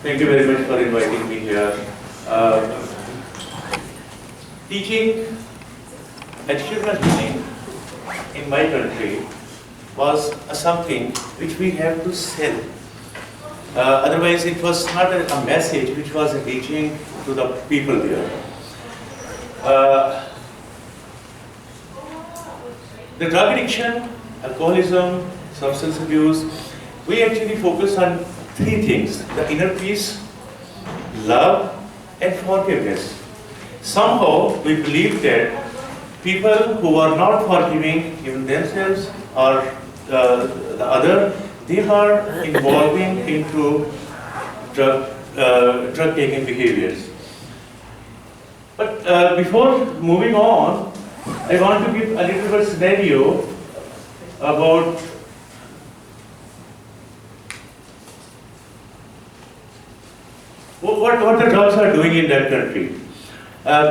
Thank you very much for inviting me here. Teaching attitudinal healing in my country was something which we have to sell. Otherwise, it was not a message which was reaching to the people there. The drug addiction, alcoholism, substance abuse, we actually focus on three things: the inner peace, love, and forgiveness. Somehow we believe that people who are not forgiving even themselves or the other, they are involving into drug-taking behaviors. But before moving on, I want to give a little bit scenario about what the drugs are doing in that country.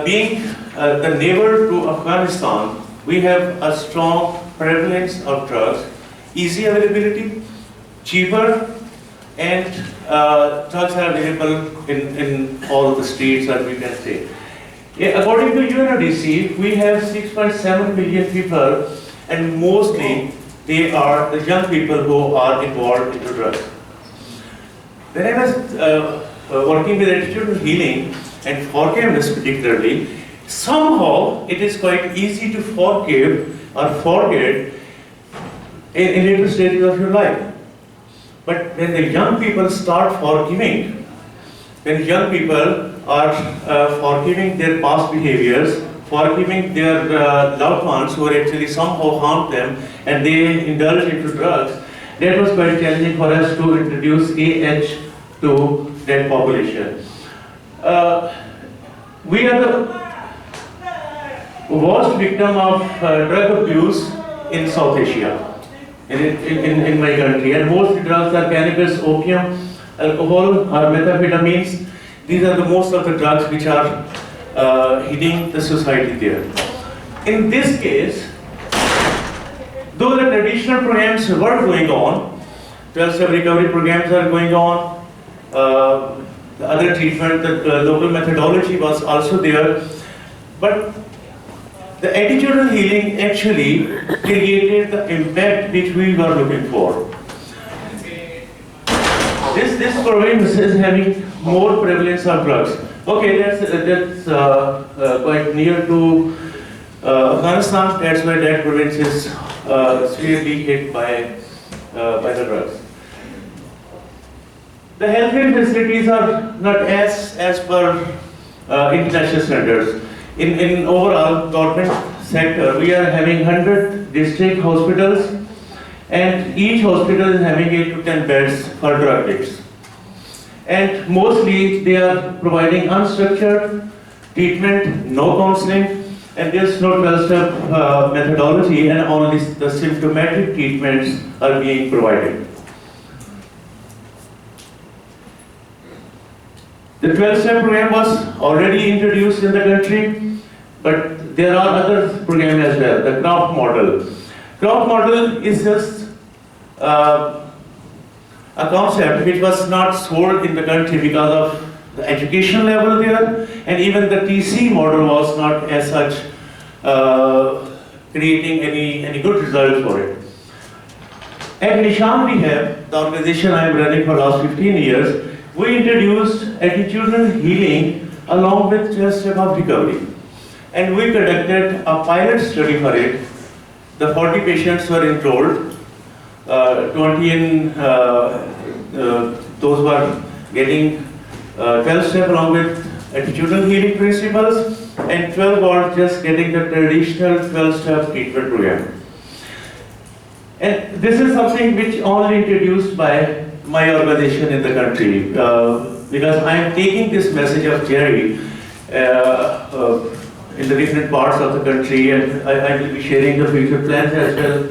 Being the neighbor to Afghanistan, we have a strong prevalence of drugs, easy availability, cheaper, and drugs are available in all the states, as we can say. Yeah, according to UNODC, we have 6.7 million people, and mostly they are the young people who are involved in drugs. When I was working with attitudinal healing and forgiveness particularly, somehow it is quite easy to forgive or forget in later stages of your life. But when the young people start forgiving, when young people are forgiving their past behaviors, forgiving their loved ones who are actually somehow harmed them, and they indulge into drugs, that was quite challenging for us to introduce AH to that population. We are the worst victim of drug abuse in South Asia, in my country, and most drugs are cannabis, opium, alcohol, or methamphetamines. These are the most of the drugs which are hitting the society there. In this case, though the traditional programs were going on, 12-step recovery programs are going on, the other treatment, the local methodology was also there, but the attitudinal healing actually created the impact which we were looking for. This program is having more prevalence of drugs. Okay, that's quite near to Afghanistan. That's why that province is severely hit by the drugs. The healthcare facilities are not as per international standards. In overall government sector, we are having 100 district hospitals, and each hospital is having 8 to 10 beds for drug addicts. And mostly they are providing unstructured treatment, no counseling, and there's no 12-step methodology, and only the symptomatic treatments are being provided. The 12-step program was already introduced in the country, but there are other programs as well. The craft model. Craft model is just a concept which was not sold in the country because of the education level there, and even the TC model was not as such creating any good results for it. At Nishan we have, the organization I am running for the last 15 years, we introduced attitudinal healing along with 12-step of recovery. And we conducted a pilot study for it. The 40 patients were enrolled, 20 in those were getting 12-step along with attitudinal healing principles, and 12 were just getting the traditional 12-step treatment program. And this is something which only introduced by my organization in the country, because I am taking this message of Jerry in the different parts of the country, and I will be sharing the future plans as well.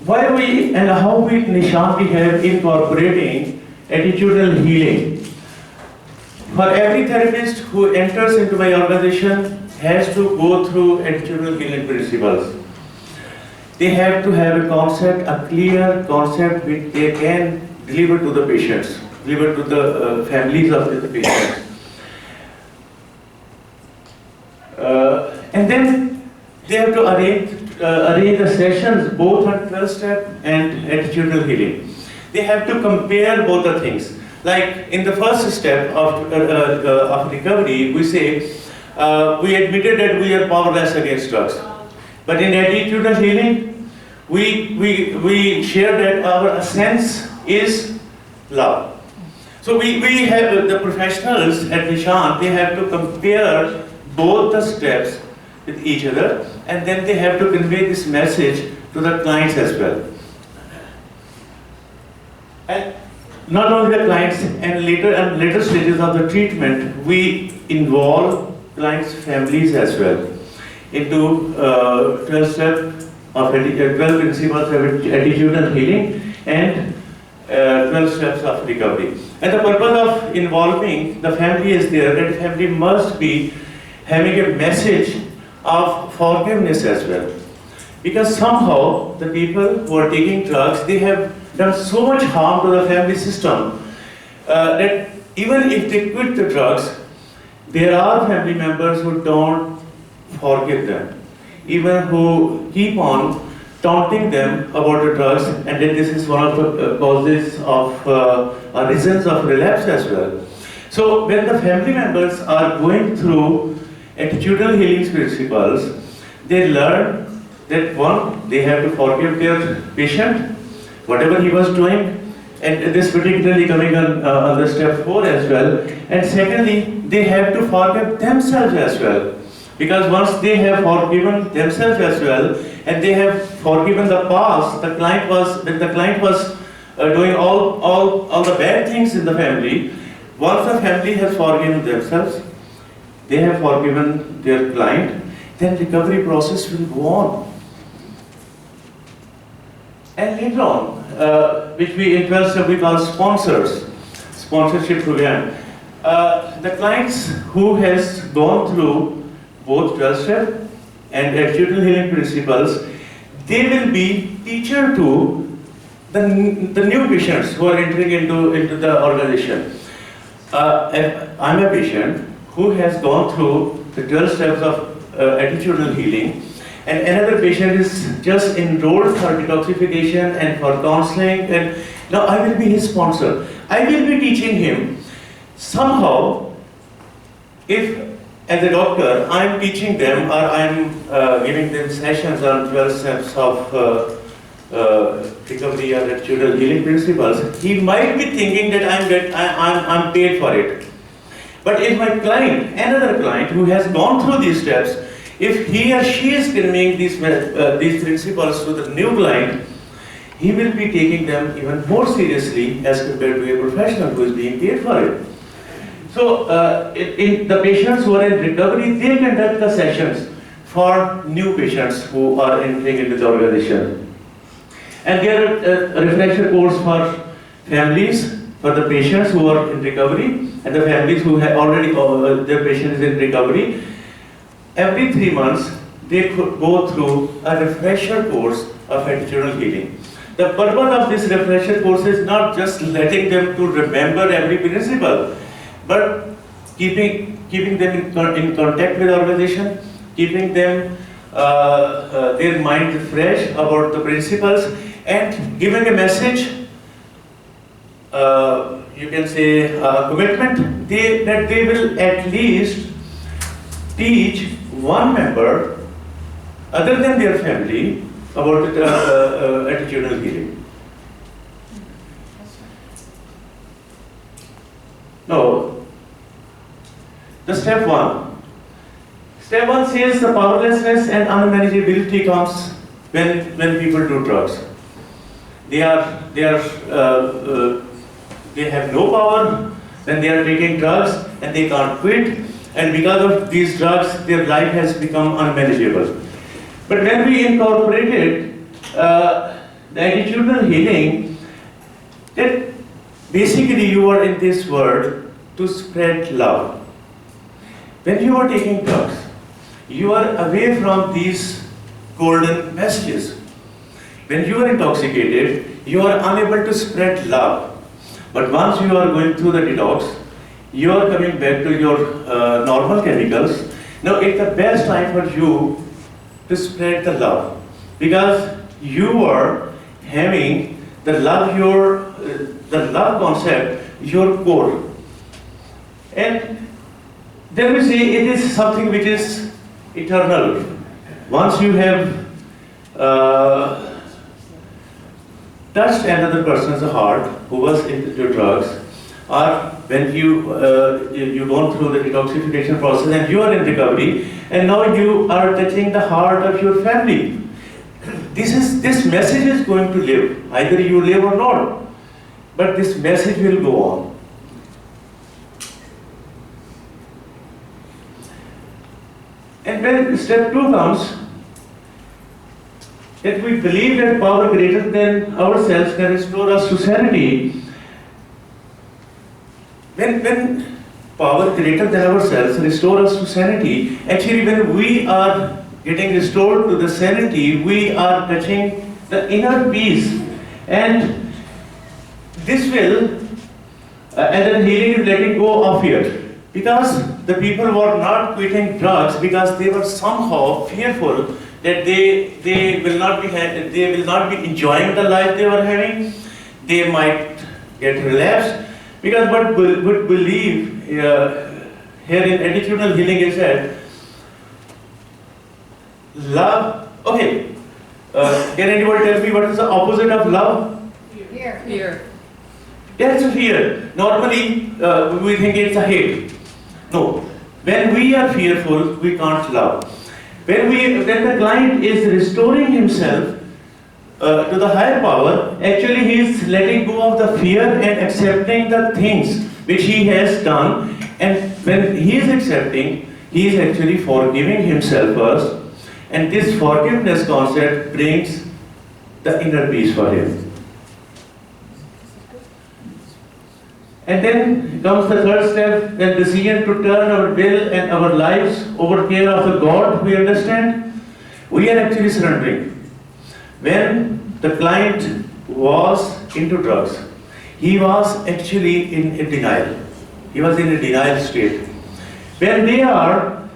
Why we and how we Nishan we have incorporating attitudinal healing. For every therapist who enters into my organization has to go through attitudinal healing principles. they have to have a concept, a clear concept which they can deliver to the patients, deliver to the families of the patients. And then they have to arrange the sessions both on 12-step and attitudinal healing. They have to compare both the things. Like in the first step of recovery, we say, we admitted that we are powerless against drugs. But in attitudinal healing, we share that our essence is love. So we have the professionals at Nishant, they have to compare both the steps with each other, and then they have to convey this message to the clients as well. And not only the clients, and later stages of the treatment, we involve clients' families as well into 12 steps of 12 principles of attitudinal healing and 12 steps of recovery. And the purpose of involving the family is there, that the family must be having a message of forgiveness as well. Because somehow the people who are taking drugs, they have done so much harm to the family system that even if they quit the drugs, there are family members who don't forgive them, even who keep on taunting them about the drugs, and that this is one of the causes of reasons of relapse as well. So when the family members are going through attitudinal healing principles, they learn that one, they have to forgive their patient, whatever he was doing, and this particularly coming on the step 4 as well. And secondly, they have to forgive themselves as well. Because once they have forgiven themselves as well, and they have forgiven the past, when the client was doing all the bad things in the family, once the family has forgiven themselves, they have forgiven their client, then recovery process will go on. And later on, which we in 12 step we call sponsorship program. The clients who has gone through both 12 step and attitudinal healing principles, they will be teacher to the new patients who are entering into the organization. I'm a patient who has gone through the 12 steps of attitudinal healing, and another patient is just enrolled for detoxification and for counseling, and now I will be his sponsor. I will be teaching him somehow. If as a doctor I'm teaching them, or I'm giving them sessions on 12 steps of recovery or attitudinal healing principles, he might be thinking that I'm paid for it. But if my client, another client who has gone through these steps, if he or she is conveying these principles to the new client, he will be taking them even more seriously as compared to a professional who is being paid for it. So, in the patients who are in recovery, they conduct the sessions for new patients who are entering into the organization. And there are a refresher course for families, for the patients who are in recovery, and the families who have already, their patient is in recovery. Every 3 months, they could go through a refresher course of attitudinal healing. The purpose of this refresher course is not just letting them to remember every principle, but keeping them in contact with the organization, keeping them their mind fresh about the principles, and giving a message, you can say commitment, that they will at least teach one member other than their family about attitudinal healing. Now, the step 1. Step 1 says the powerlessness and unmanageability comes when people do drugs. They have no power when they are taking drugs, and they can't quit, and because of these drugs their life has become unmanageable. But when we incorporated the attitudinal healing, that basically you are in this world to spread love. When you are taking drugs, you are away from these golden messages. when you are intoxicated, you are unable to spread love. But once you are going through the detox, you are coming back to your normal chemicals. Now it's the best time for you to spread the love, because you are having the love concept, your core. And then we say it is something which is eternal. Once you have touched another person's heart who was into drugs, or when you gone through the detoxification process and you are in recovery, and now you are touching the heart of your family. This message is going to live, either you live or not, but this message will go on. And when step 2 comes, that we believe that power greater than ourselves can restore us to sanity. When power greater than ourselves restore us to sanity, actually when we are getting restored to the sanity, we are touching the inner peace. And this will, as a healing, is letting go of fear. Because the people were not quitting drugs because they were somehow fearful that they will not be enjoying the life they were having. They might get relapsed, because what would believe here in attitudinal healing is that love. Okay, can anybody tell me what is the opposite of love? Fear. That's a fear. Normally we think it's a hate. No, when we are fearful, we can't love. When the client is restoring himself to the higher power, actually he is letting go of the fear and accepting the things which he has done. And when he is accepting, he is actually forgiving himself first. And this forgiveness concept brings the inner peace for him. And then comes the third step, the decision to turn our will and our lives over care of the God we understand. We are actually surrendering. When the client was into drugs, he was actually in a denial. He was in a denial state. When they are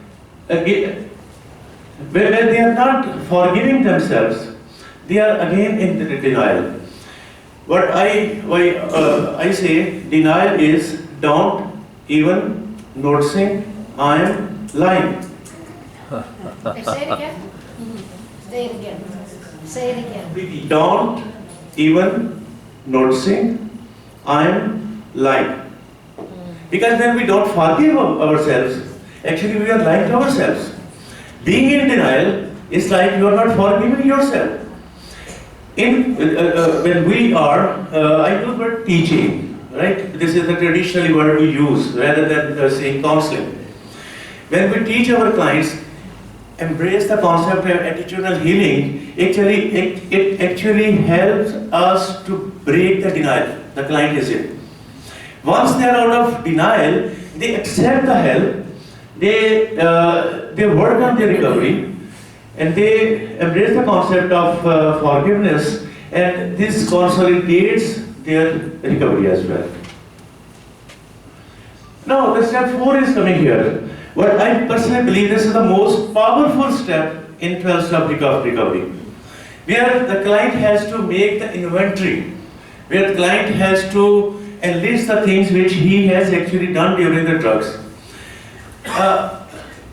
not forgiving themselves, they are again in the denial. What I say, denial is don't even noticing I am lying. Say it again. Say it again. Say it again. Don't even noticing I am lying. Because when we don't forgive ourselves, actually we are lying to ourselves. Being in denial is like you are not forgiving yourself. When we are, I use the word teaching, right? This is the traditional word we use rather than saying counseling. When we teach our clients, embrace the concept of attitudinal healing, it actually helps us to break the denial the client is in. Once they are out of denial, they accept the help, they work on their recovery, and they embrace the concept of forgiveness, and this consolidates their recovery as well. Now, the step 4 is coming here. What I personally believe this is the most powerful step in 12-step recovery, where the client has to make the inventory, where the client has to enlist the things which he has actually done during the drugs.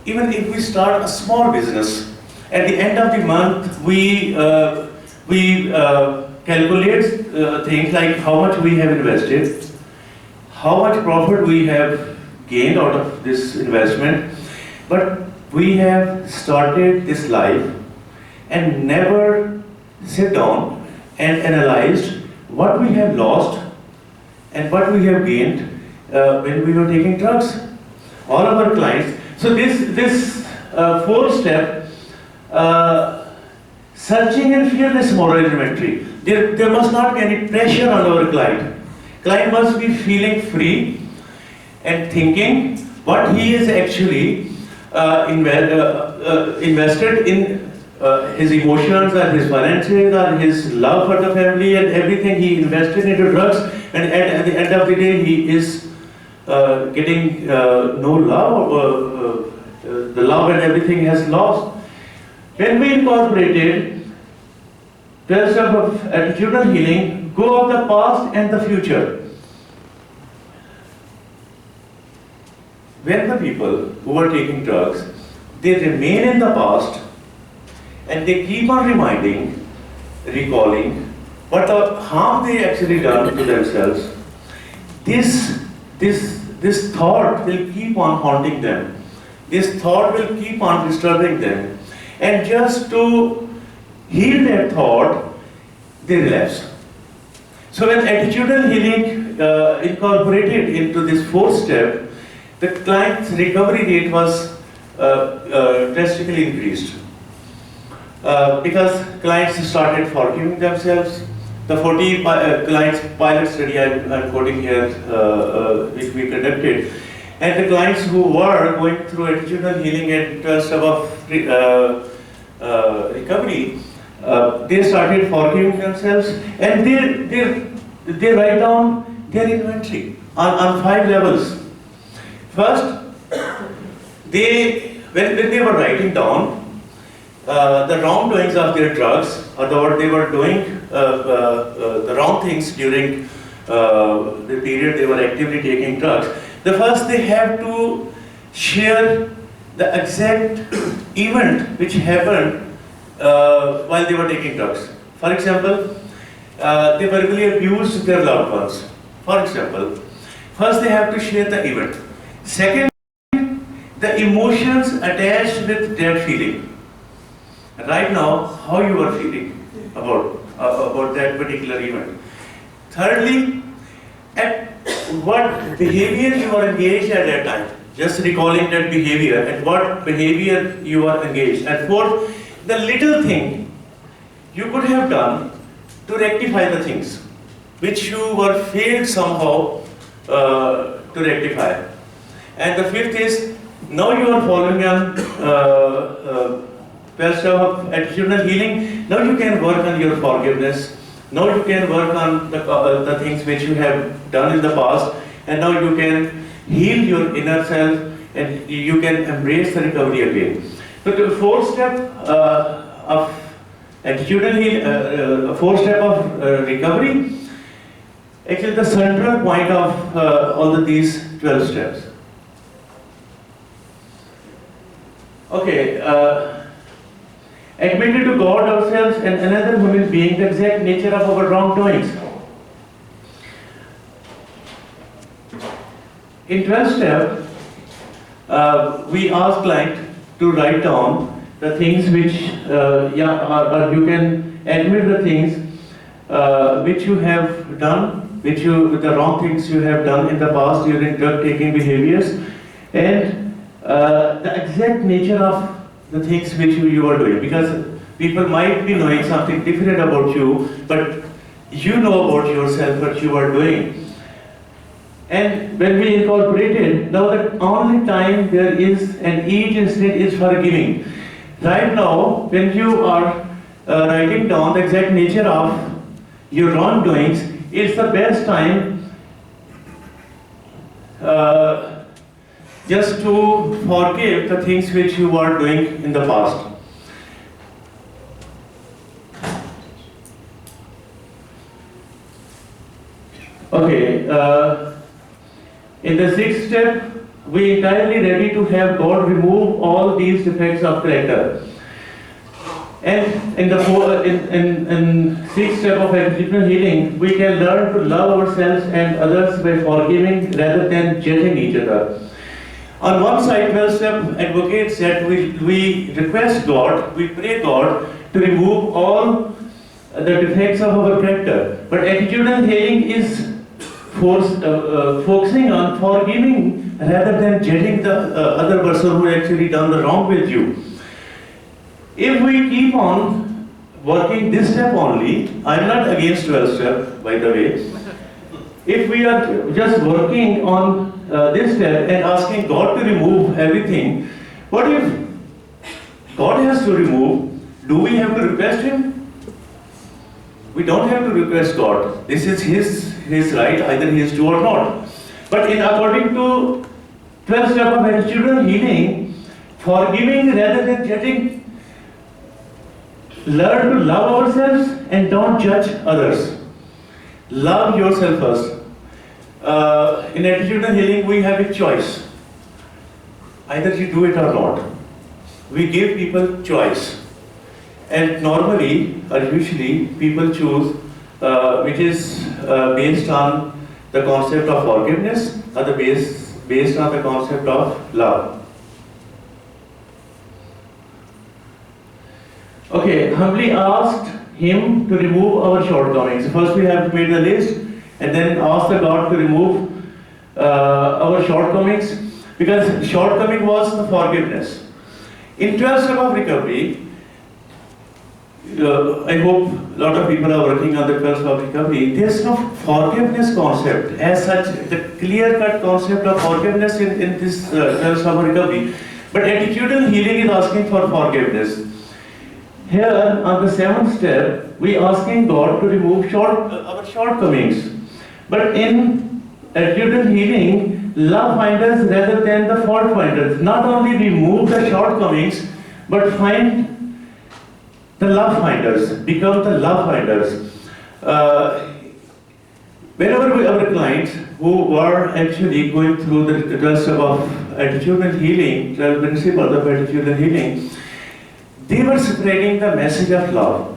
Even if we start a small business, at the end of the month, we calculate things like how much we have invested, how much profit we have gained out of this investment, but we have started this life and never sit down and analyzed what we have lost and what we have gained when we were taking drugs. All of our clients. So this 4th step. Searching and fearless moral inventory. There must not be any pressure on our client. Client must be feeling free and thinking what he is actually invested in his emotions and his finances and his love for the family and everything he invested into drugs, and at the end of the day he is getting no love, the love and everything has lost. When we incorporated 12 steps of attitudinal healing, go of the past and the future. When the people who are taking drugs, they remain in the past and they keep on reminding, recalling what the harm they actually done to themselves, this thought will keep on haunting them. This thought will keep on disturbing them. And just to heal that thought, they relapse. So when attitudinal healing incorporated into this fourth step, the client's recovery rate was drastically increased. Because clients started forgiving themselves. The 40 clients pilot study I'm quoting here, which we conducted, and the clients who were going through attitudinal healing and 12 steps of recovery, they started forgiving themselves, and they write down their inventory on 5 levels. First, when they were writing down the wrongdoings of their drugs, or what they were doing, the wrong things during the period they were actively taking drugs. The first, they have to share the exact event which happened while they were taking drugs. For example, they verbally abused their loved ones. For example, first they have to share the event. Second, the emotions attached with that feeling. Right now, how you are feeling about that particular event. Thirdly, at what behavior you are engaged at that time. Just recalling that behavior and what behavior you are engaged. And fourth, the little thing you could have done to rectify the things which you were failed somehow to rectify. And the fifth is, now you are following on 12 steps of attitudinal healing. Now you can work on your forgiveness. Now you can work on the things which you have done in the past, and now you can heal your inner self and you can embrace the recovery again. So the fourth step of attitudinal healing, fourth step of recovery, actually the central point of all of these 12 steps. Okay, admitted to God, ourselves, and another human being the exact nature of our wrongdoings. In 12 step, we ask client to write down the things which, or you can admit the things which you have done, the wrong things you have done in the past during drug taking behaviors, and the exact nature of the things which you are doing, because people might be knowing something different about you, but you know about yourself what you are doing. And when we incorporated, now the only time there is, and each incident is forgiving. Right now, when you are writing down the exact nature of your wrongdoings, it's the best time just to forgive the things which you are doing in the past. Okay, in the sixth step, we entirely ready to have God remove all these defects of character. And in the sixth step of attitudinal healing, we can learn to love ourselves and others by forgiving rather than judging each other. On one side, 12 step advocates that we request God, we pray God to remove all the defects of our character. But attitudinal healing is focusing on forgiving rather than judging the other person who actually done the wrong with you. If we keep on working this step only, I'm not against 12 step, by the way. If we are just working on this step and asking God to remove everything, what if God has to remove Do we have to request him? We don't have to request God. This is his right, either he is to or not. But in according to 12 step of attitudinal healing, forgiving rather than judging, learn to love ourselves and don't judge others. Love yourself first. In attitudinal healing, we have a choice. Either you do it or not. We give people choice. And normally, or usually, people choose which is based on the concept of forgiveness or based on the concept of love. Okay, humbly asked him to remove our shortcomings. First we have to make the list and then ask the God to remove our shortcomings, because shortcoming was the forgiveness. In 12 step of recovery, I hope a lot of people are working on the 12 step of recovery. There's no forgiveness concept as such, the clear-cut concept of forgiveness in this 12 step of recovery. But attitudinal healing is asking for forgiveness. Here, on the 7th step, we are asking God to remove our shortcomings. But in attitudinal healing, love finders rather than the fault finders. Not only remove the shortcomings, but find the love finders, become the love finders. Whenever our clients who were actually going through the 12 step of attitudinal healing, 12 principles of attitudinal healing, they were spreading the message of love,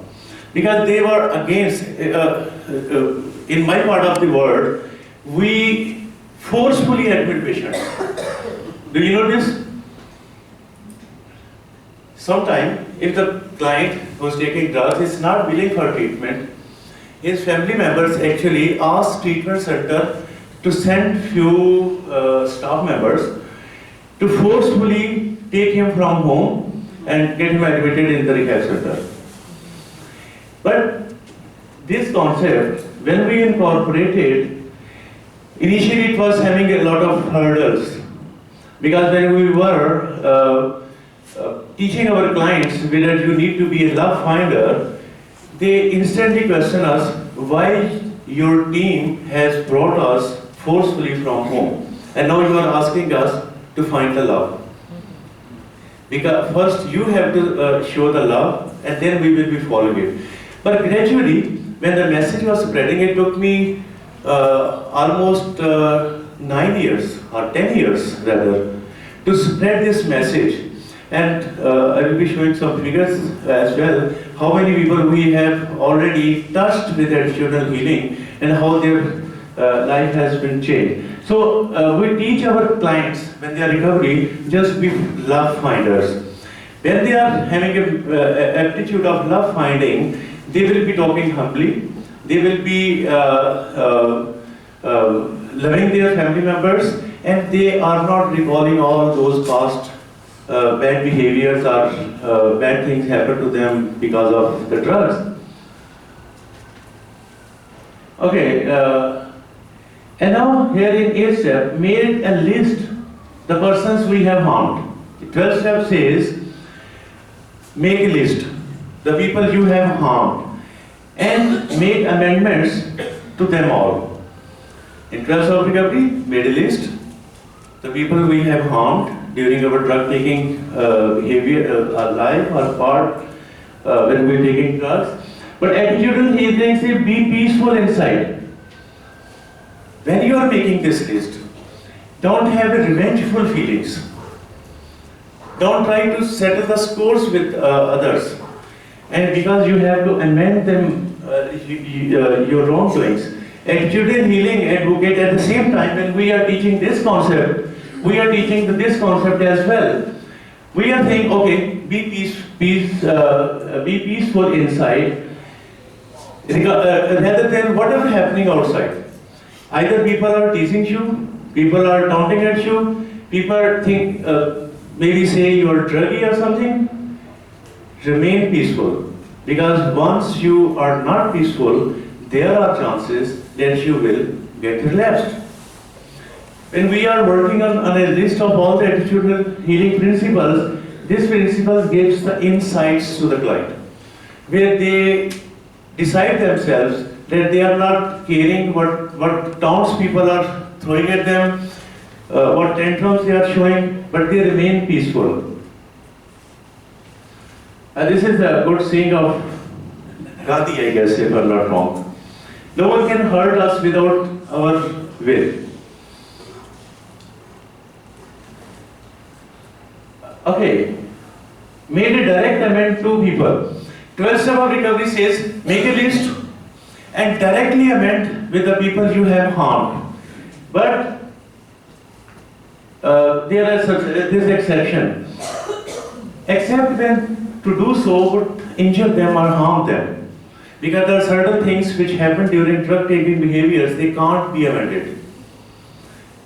because they were against, in my part of the world, we forcefully admit patients. Do you know this? Sometimes, if the client who is taking drugs is not willing for treatment, his family members actually ask treatment center to send few staff members to forcefully take him from home and get him admitted in the rehab center. But this concept, when we incorporated, initially it was having a lot of hurdles, because when we were teaching our clients whether you need to be a love finder, they instantly question us why your team has brought us forcefully from home, and now you are asking us to find the love. Because first you have to show the love, and then we will be following it. But gradually, when the message was spreading, it took me almost 9 years, or 10 years rather, to spread this message. And I will be showing some figures as well, how many people we have already touched with attitudinal healing and how their life has been changed. So we teach our clients, when they are recovery, just be love finders. When they are having an aptitude of love finding, they will be talking humbly, they will be loving their family members, and they are not recalling all those past bad behaviors or bad things happen to them because of the drugs. Okay. And now here in 8th step, made a list the persons we have harmed. The 12th step says, make a list, the people you have harmed, and make amendments to them all. In 12th step of recovery, made a list, the people we have harmed during our drug taking behavior, life or part when we are taking drugs. But attitudinal healing says, be peaceful inside. When you are making this list, don't have revengeful feelings. Don't try to settle the scores with others. And because you have to amend them, your wrongdoings. Attitudinal healing advocate at the same time, when we are teaching this concept, we are teaching this concept as well. We are saying, okay, be peaceful inside, rather than whatever happening outside. Either people are teasing you, people are taunting at you, people think, maybe say you are druggy or something. Remain peaceful, because once you are not peaceful, there are chances that you will get relapsed. When we are working on a list of all the attitudinal healing principles, this principle gives the insights to the client. where they decide themselves that they are not caring what townspeople are throwing at them, what tantrums they are showing, but they remain peaceful. This is a good saying of Gandhi, I guess, if I'm not wrong. No one can hurt us without our will. Okay, made a direct amend to people. 12 step of recovery says, make a list and directly amend with the people you have harmed. But there is this exception. Except when to do so would injure them or harm them. Because there are certain things which happen during drug taking behaviors, they can't be amended.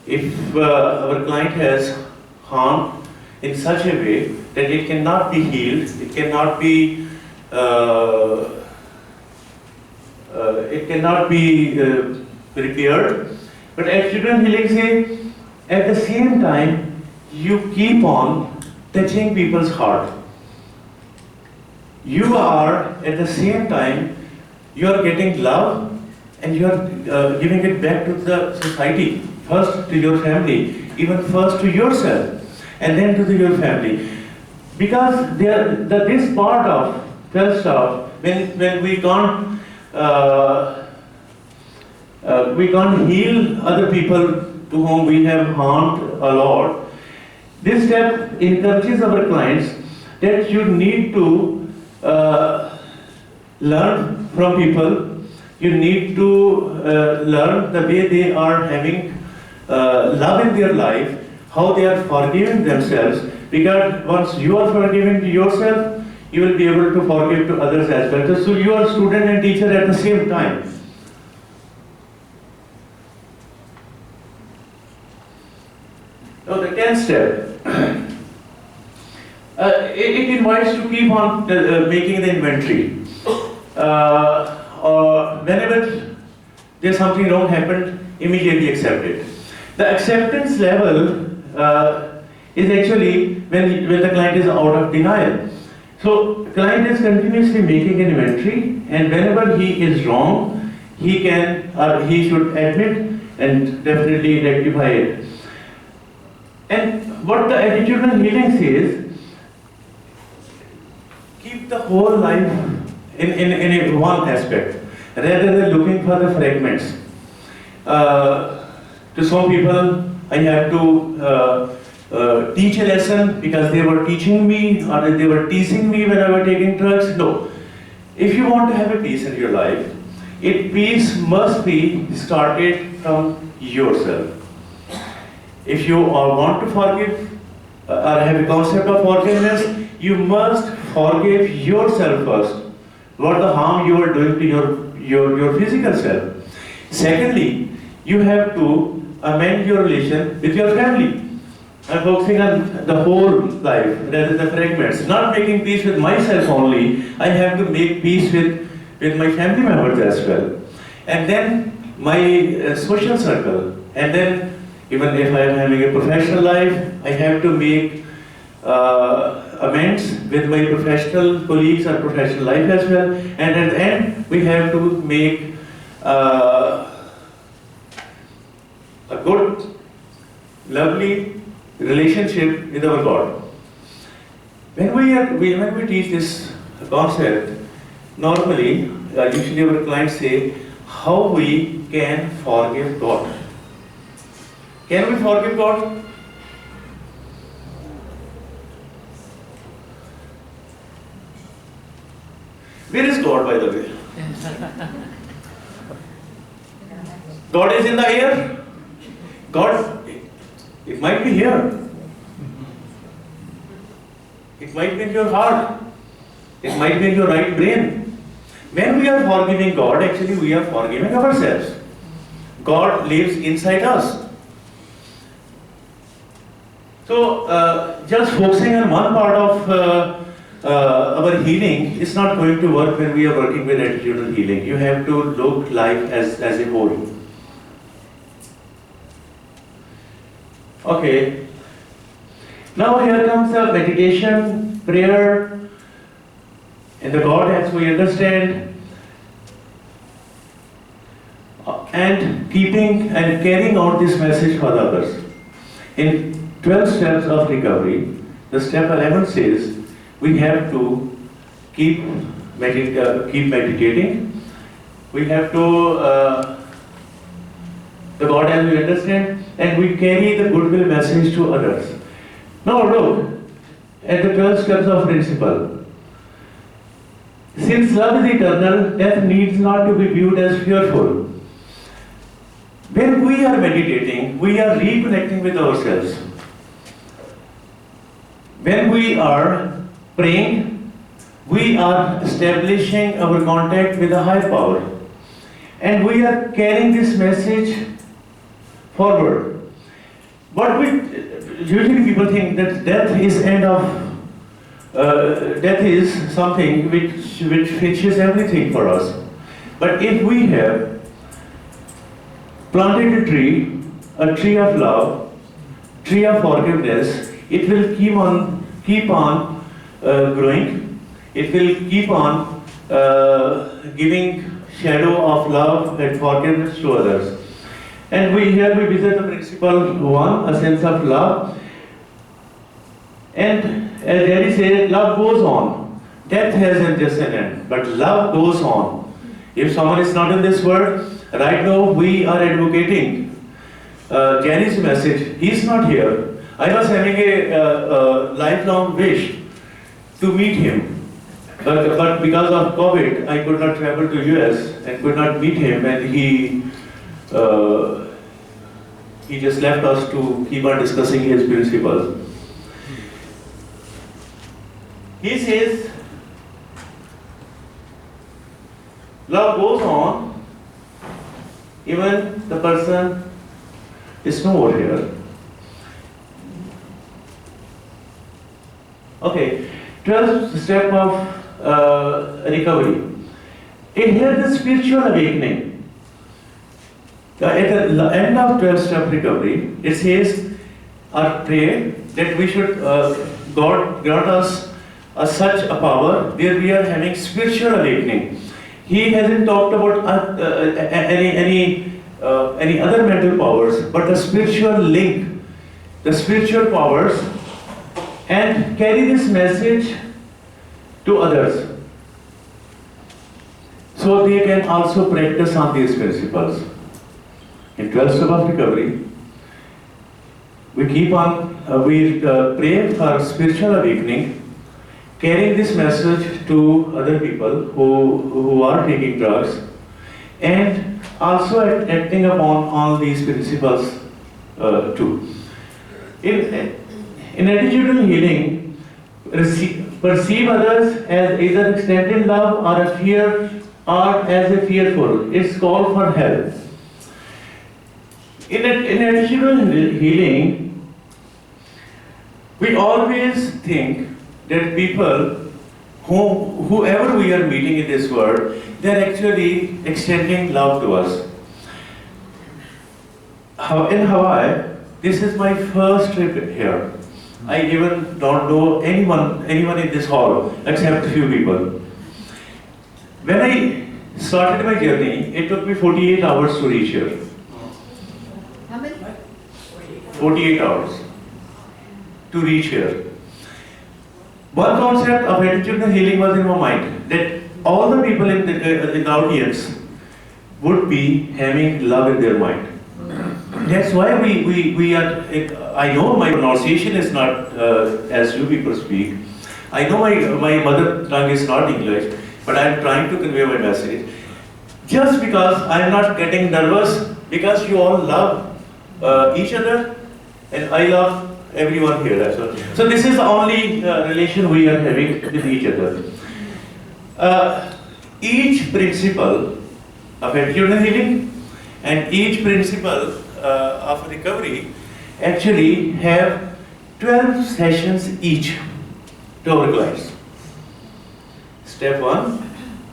If our client has harmed in such a way that it cannot be healed, it cannot be repaired. But at children healing say, at the same time, you keep on touching people's heart. You are at the same time, you are getting love and you are giving it back to the society. First to your family, even first to yourself, and then to your family. Because this part of 12 stuff, when we can't heal other people to whom we have harmed a lot, this step encourages our clients that you need to learn from people. You need to learn the way they are having love in their life, how they are forgiving themselves, because once you are forgiving to yourself, you will be able to forgive to others as well. So you are student and teacher at the same time. Now the 10th step, it invites to keep on making the inventory. Or whenever there's something wrong happened, immediately accept it. The acceptance level is actually when the client is out of denial. So client is continuously making an inventory, and whenever he is wrong, he should admit and definitely rectify it. And what the attitudinal healing says, keep the whole life in one aspect, rather than looking for the fragments. To some people, I have to teach a lesson because they were teaching me or they were teasing me when I was taking drugs. No. If you want to have a peace in your life, peace must be started from yourself. If you want to forgive or have a concept of forgiveness, you must forgive yourself first. What the harm you are doing to your physical self. Secondly, you have to amend your relation with your family. I'm focusing on the whole life rather than the fragments. Not making peace with myself only, I have to make peace with my family members as well. And then my social circle. And then even if I am having a professional life, I have to make amends with my professional colleagues or professional life as well. And at the end, we have to make a good, lovely relationship with our God. When we teach this concept, normally, usually our clients say, how we can forgive God. Can we forgive God? Where is God, by the way? God is in the air. God, it might be here. It might be in your heart. It might be in your right brain. When we are forgiving God, actually we are forgiving ourselves. God lives inside us. So, just focusing on one part of our healing is not going to work when we are working with attitudinal healing. You have to look life as a whole. Okay. Now here comes the meditation, prayer, in the God as we understand, and keeping and carrying out this message for others. In 12 steps of recovery, the step 11 says we have to keep meditating. We have to the God as we understand, and we carry the goodwill message to others. Now look at the 12 steps of principle. Since love is eternal, death needs not to be viewed as fearful. When we are meditating, we are reconnecting with ourselves. When we are praying, we are establishing our contact with a higher power. And we are carrying this message forward. But usually people think that death is death is something which finishes everything for us. But if we have planted a tree of love, tree of forgiveness, it will keep on growing. It will keep on giving shadow of love and forgiveness to others. And here we visit the principle 1, a sense of love. And as Jerry said, love goes on. Death has just an end, but love goes on. If someone is not in this world, right now we are advocating Jerry's message. He's not here. I was having a lifelong wish to meet him. But because of COVID, I could not travel to US and could not meet him, and he just left us to keep on discussing his principles. He says, love goes on, even the person is no more here. Okay, 12th step of recovery. In here, the spiritual awakening. At the end of 12th step recovery, it says, or pray that we should, God grant us such a power where we are having spiritual awakening. He hasn't talked about any other mental powers, but the spiritual link, the spiritual powers, and carry this message to others, so they can also practice on these principles. In 12 steps of recovery, we keep on, we pray for spiritual awakening, carrying this message to other people who are taking drugs, and also acting upon all these principles too. In attitudinal healing, perceive others as either extended love or a fear, or as a fearful. It's called for help. In attitudinal healing, we always think that people, whoever we are meeting in this world, they're actually extending love to us. In Hawaii, this is my first trip here. I even don't know anyone in this hall except a few people. When I started my journey, it took me 48 hours to reach here. How many? 48 hours to reach here. One concept of attitudinal healing was in my mind, that all the people in the audience would be having love in their mind. That's why we are, I know my pronunciation is not as you people speak. I know my mother tongue is not English, but I am trying to convey my message. Just because I am not getting nervous, because you all love each other, and I love everyone here as well. So this is the only relation we are having with each other. Each principle of attitudinal healing and each principle of recovery actually have 12 sessions each to our clients. Step 1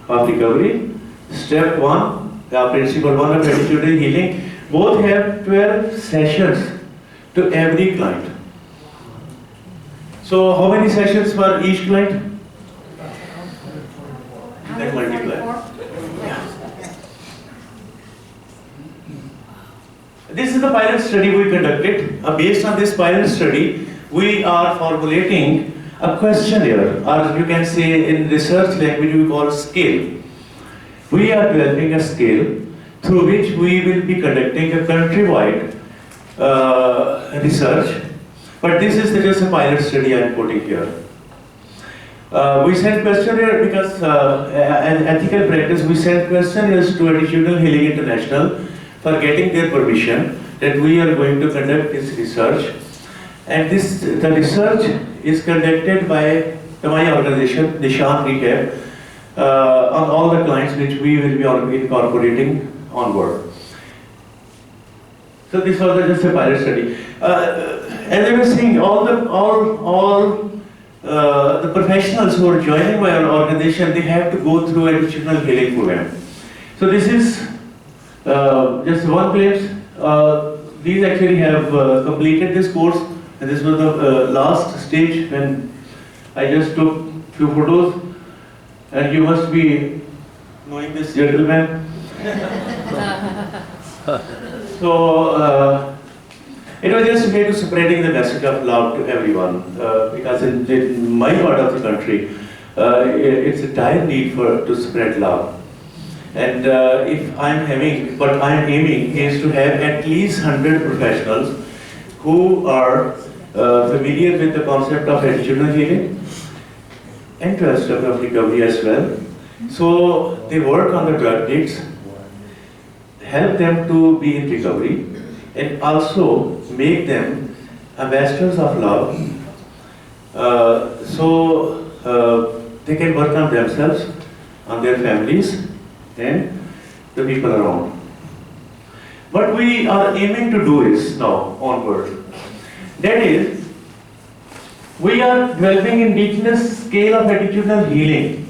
of recovery, step 1, principle 1 of attitudinal healing, both have 12 sessions to every client. So how many sessions for each client? then multiply. 144? This is the pilot study we conducted. Based on this pilot study, we are formulating a questionnaire, or you can say in research language we call scale. We are developing a scale through which we will be conducting a countrywide research. But this is just a pilot study I am putting here. We send questionnaire because an ethical practice, we send questionnaires to Attitudinal Healing International for getting their permission that we are going to conduct this research. And the research is conducted by my organization, Nishan Rehab, on all the clients which we will be incorporating onward. So this was just a pilot study. As I was saying, all the professionals who are joining my organization, they have to go through a attitudinal healing program. So this is just one glimpse. These actually have completed this course, and this was the last stage when I just took few photos. And you must be knowing this gentleman. So it was just a way to spreading the message of love to everyone, because in my part of the country, it's a dire need to spread love. And what I'm aiming is to have at least 100 professionals who are familiar with the concept of attitudinal healing and 12 steps of recovery as well. So they work on the drug addicts, help them to be in recovery, and also make them ambassadors of love, so they can work on themselves, on their families, and the people around. What we are aiming to do is now onward. That is, we are developing indigenous scale of attitudinal healing.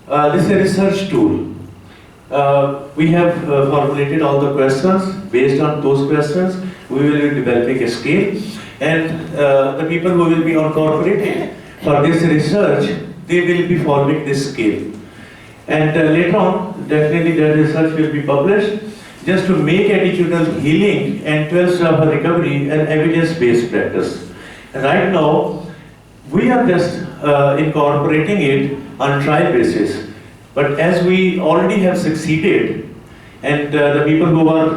This is a research tool. We have formulated all the questions. Based on those questions, we will be developing a scale. And the people who will be incorporated for this research, they will be following this scale. And later on, definitely that research will be published just to make attitudinal healing and 12 steps of recovery an evidence-based practice. Right now, we are just incorporating it on trial basis. But as we already have succeeded, and the people who are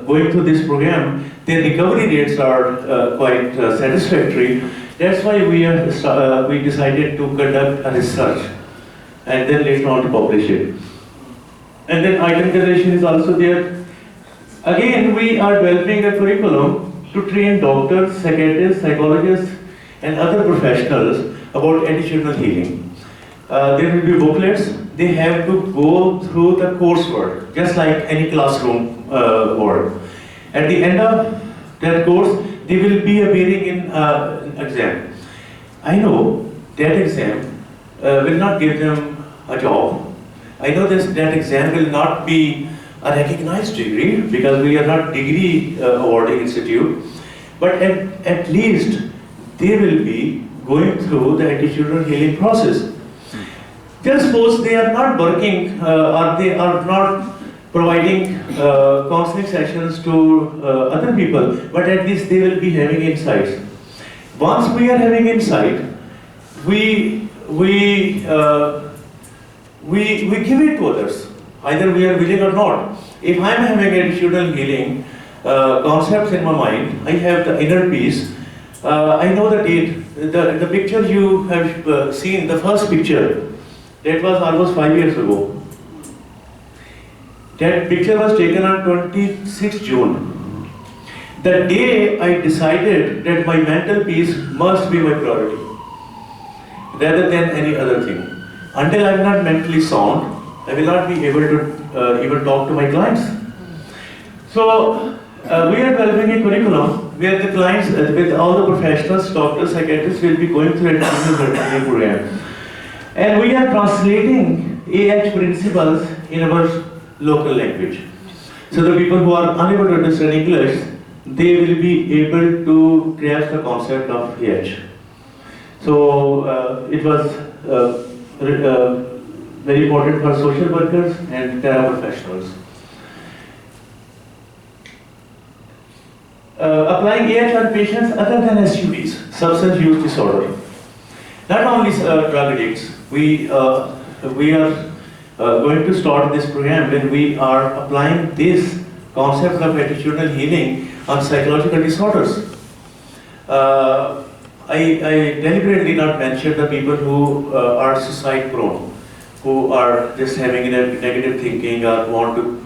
going through this program, their recovery rates are quite satisfactory. That's why we decided to conduct a research and then later on to publish it. And then itemization is also there. Again, we are developing a curriculum to train doctors, psychiatrists, psychologists, and other professionals about attitudinal healing. There will be booklets. They have to go through the coursework, just like any classroom work. At the end of that course, they will be appearing in an exam. I know that exam will not give them a job. I know that exam will not be a recognized degree because we are not degree awarding institute, but at least they will be going through the attitudinal healing process. Just suppose they are not working or they are not providing counseling sessions to other people, but at least they will be having insights. Once we are having insight, we give it to others, either we are willing or not. If I am having attitudinal healing concepts in my mind, I have the inner peace. I know the date. The picture you have seen, the first picture, that was almost 5 years ago. That picture was taken on 26 June. The day I decided that my mental peace must be my priority, rather than any other thing. Until I am not mentally sound, I will not be able to even talk to my clients. So, we are developing a curriculum where the clients, with all the professionals, doctors, psychiatrists, will be going through a training program. And we are translating AH principles in our local language. So the people who are unable to understand English, they will be able to grasp the concept of AH. So it was very important for social workers and professionals. Applying AH on patients other than SUDs, substance use disorder. Not only drug addicts, we are going to start this program when we are applying this concept of attitudinal healing on psychological disorders. I deliberately not mention the people who are suicide prone, who are just having negative thinking or want to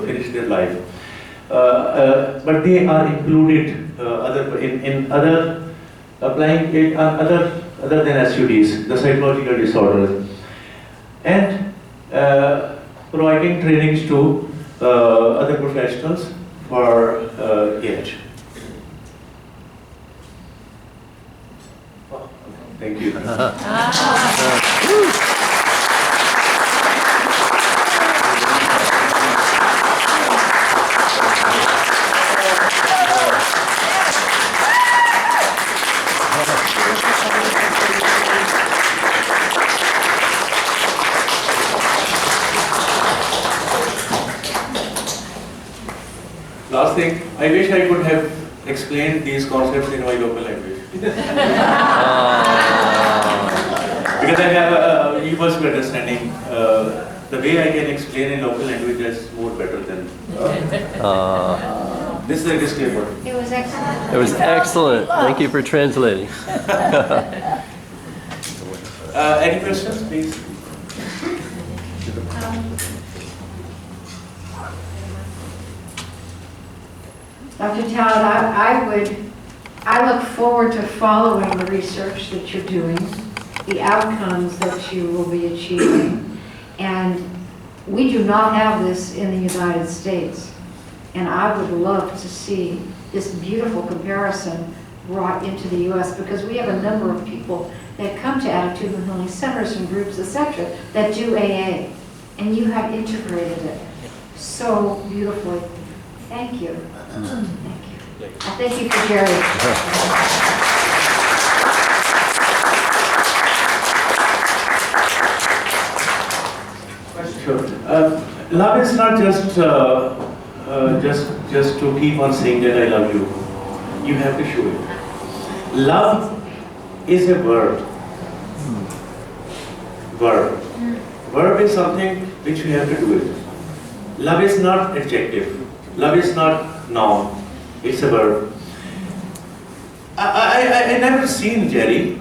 finish their life. But they are included in other applying it on other than SUDs, the psychological disorders, and providing trainings to other professionals for AH. Thank you. Last thing, I wish I could have explained these concepts in my local language. Because I have you must be understanding the way I can explain in local language is more better than this is a disclaimer. It was excellent. It was excellent. Thank you for translating. Any questions, please? Dr. Talat, I look forward to following the research that you're doing, the outcomes that you will be achieving. And we do not have this in the United States. And I would love to see this beautiful comparison brought into the U.S. because we have a number of people that come to attitudinal healing centers and groups, etc., that do AA. And you have integrated it so beautifully. Thank you. Thank you. Thank you for Jerry. Sure. Love is not just to keep on saying that I love you. You have to show it. Love is a verb. Verb. Verb is something which we have to do it. Love is not adjective. Love is not noun. It's a verb. I never seen Jerry,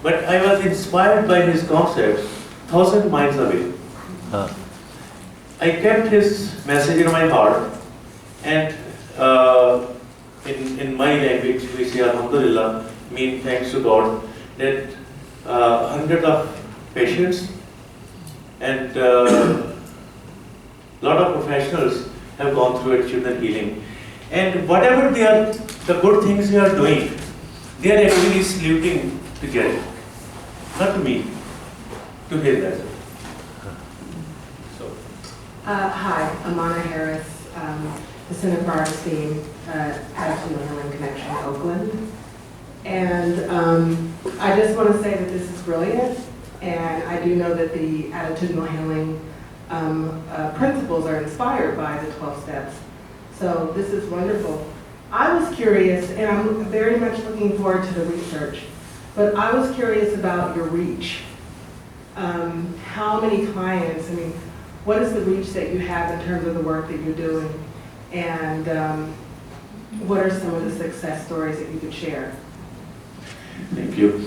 but I was inspired by his concepts 1,000 miles away. I kept his message in my heart, and in my language we say Alhamdulillah, mean thanks to God, that hundreds of patients and lot of professionals have gone through attitudinal healing. And whatever the good things they are doing, they are actually saluting to Jerry, not to me, to his message. Hi, Amana Harris, the Center for Arts Theme, Attitudinal Healing Connection, Oakland. And I just want to say that this is brilliant, and I do know that the attitudinal healing principles are inspired by the 12 steps. So this is wonderful. I was curious, and I'm very much looking forward to the research, but I was curious about your reach. How many clients, I mean, what is the reach that you have in terms of the work that you're doing? And what are some of the success stories that you could share? Thank you.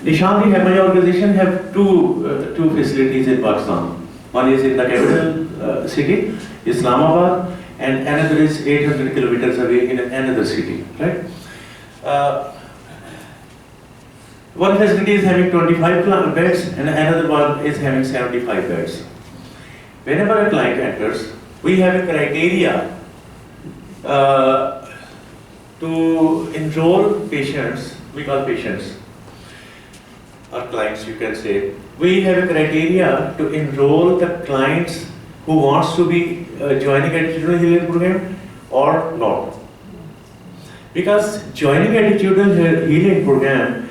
Nishan, my organization have two facilities in Pakistan. One is in the capital city, Islamabad, and another is 800 kilometers away in another city, right? One facility is having 25 beds and another one is having 75 beds. Whenever a client enters, we have a criteria to enroll patients, we call patients, or clients you can say. We have a criteria to enroll the clients who wants to be joining attitudinal healing program or not. Because joining attitudinal healing program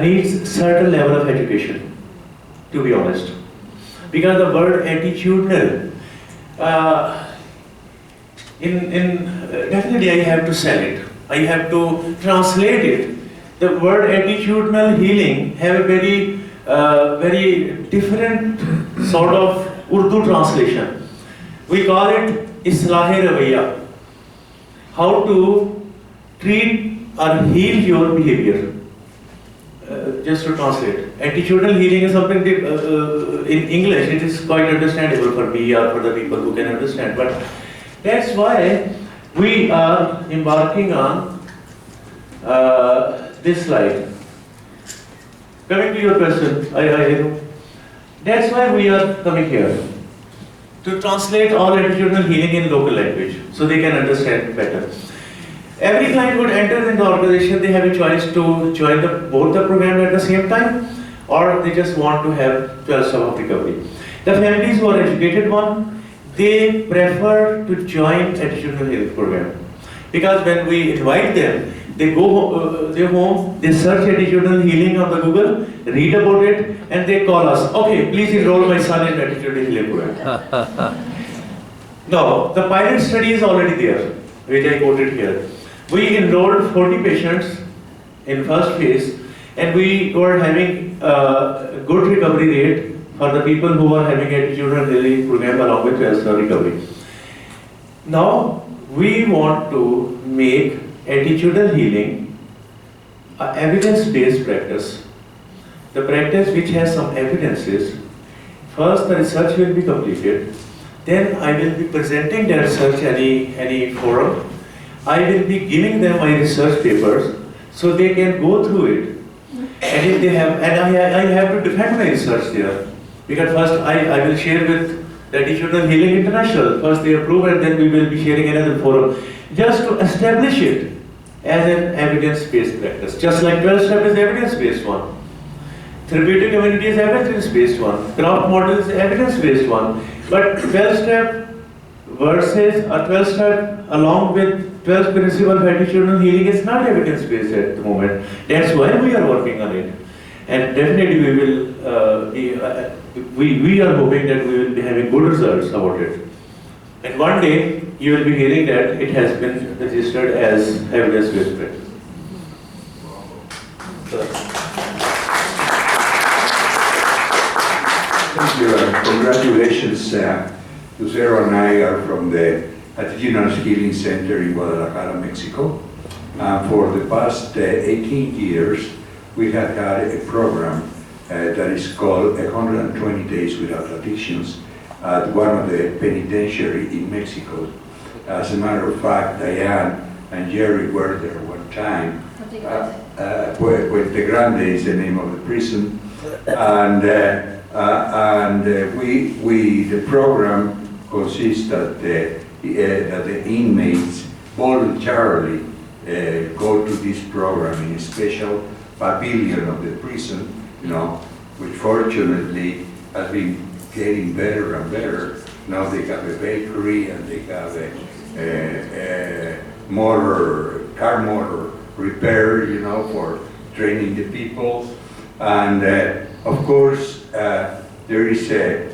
needs certain level of education. to be honest. Because the word attitudinal, definitely I have to sell it. I have to translate it. The word attitudinal healing have a very different sort of Urdu translation. We call it Islahe Ravaiya. How to treat or heal your behavior. Just to translate, attitudinal healing is something in English it is quite understandable for me or for the people who can understand. But that's why we are embarking on this slide. Coming to your question, that's why we are coming here to translate all attitudinal healing in local language so they can understand better. Every client would enter in the organization, they have a choice to join both the program at the same time, or they just want to have 12 steps of recovery. The families who are educated one, they prefer to join attitudinal health program. Because when we invite them, they go home, they search attitudinal healing on the Google, read about it, and they call us, okay, please enroll my son in attitudinal healing program. Now, the pilot study is already there, which I quoted here. We enrolled 40 patients in first phase, and we were having a good recovery rate for the people who were having attitudinal healing program along with recovery. Now, we want to make attitudinal healing an evidence-based practice. The practice which has some evidences. First, the research will be completed. Then I will be presenting that research any forum. I will be giving them my research papers so they can go through it. And if they have, and I have to defend my research there. Because first I will share with the Attitudinal Healing International. First they approve and then we will be sharing another forum. Just to establish it as an evidence-based practice. Just like 12-step is evidence-based one. Therapeutic community is evidence-based one. Craft model is evidence-based one. But 12-step versus a 12-step along with 12 principle of attitudinal healing is not evidence-based at the moment. That's why we are working on it. And definitely we will we are hoping that we will be having good results about it. And one day you will be hearing that it has been registered as evidence-based practice. Thank you. Congratulations to Sarah and I are from the Attitudinal Healing Center in Guadalajara, Mexico. For the past 18 years, we have had a program that is called 120 Days Without Addictions at one of the penitentiary in Mexico. As a matter of fact, Diane and Jerry were there one time. Puente Grande is the name of the prison. And the program consists that the inmates voluntarily go to this program in a special pavilion of the prison, which fortunately has been getting better and better. Now they have a bakery and they have a car motor repair, for training the people. And of course, there is a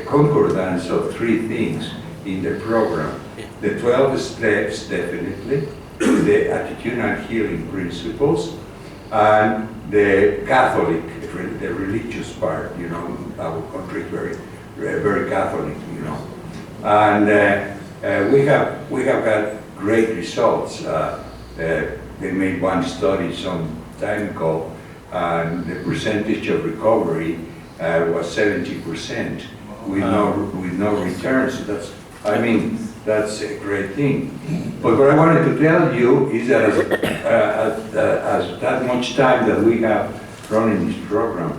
concordance of three things in the program. The 12 steps, definitely, the attitudinal healing principles, and the Catholic, the religious part, our country is very Catholic, And we have got great results. They made one study some time ago, and the percentage of recovery was 70% with no returns. That's a great thing. But what I wanted to tell you is that as that much time that we have running this program,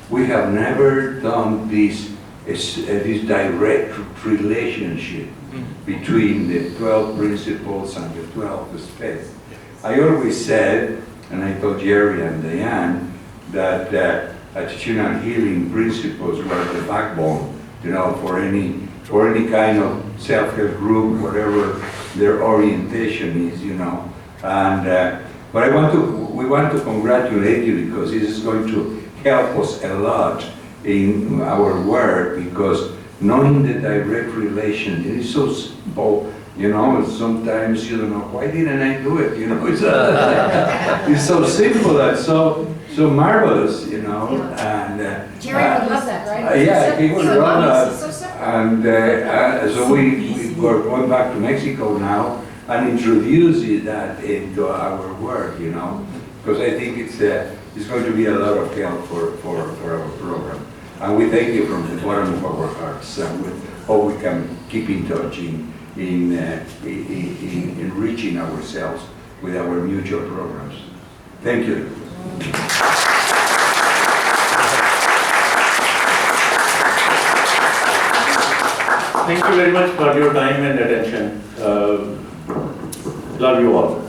we have never done this direct relationship between the 12 principles and the 12 steps. I always said, and I told Jerry and Diane, that attitudinal healing principles were the backbone, for any kind of self-help group, whatever their orientation is, And but we want to congratulate you because this is going to help us a lot in our work, because knowing the direct relation, it is so simple, you know, sometimes you don't know, why didn't I do it, you know, it's so simple and so marvelous, you know, and Jerry would love that, right? yeah, he would love that. So simple. And so we were going back to Mexico now and introducing that into our work, you know, because I think it's going to be a lot of help for our program. And we thank you from the bottom of our hearts, and we hope we can keep in touch in enriching ourselves with our mutual programs. Thank you. Thank you very much for your time and attention. Love you all.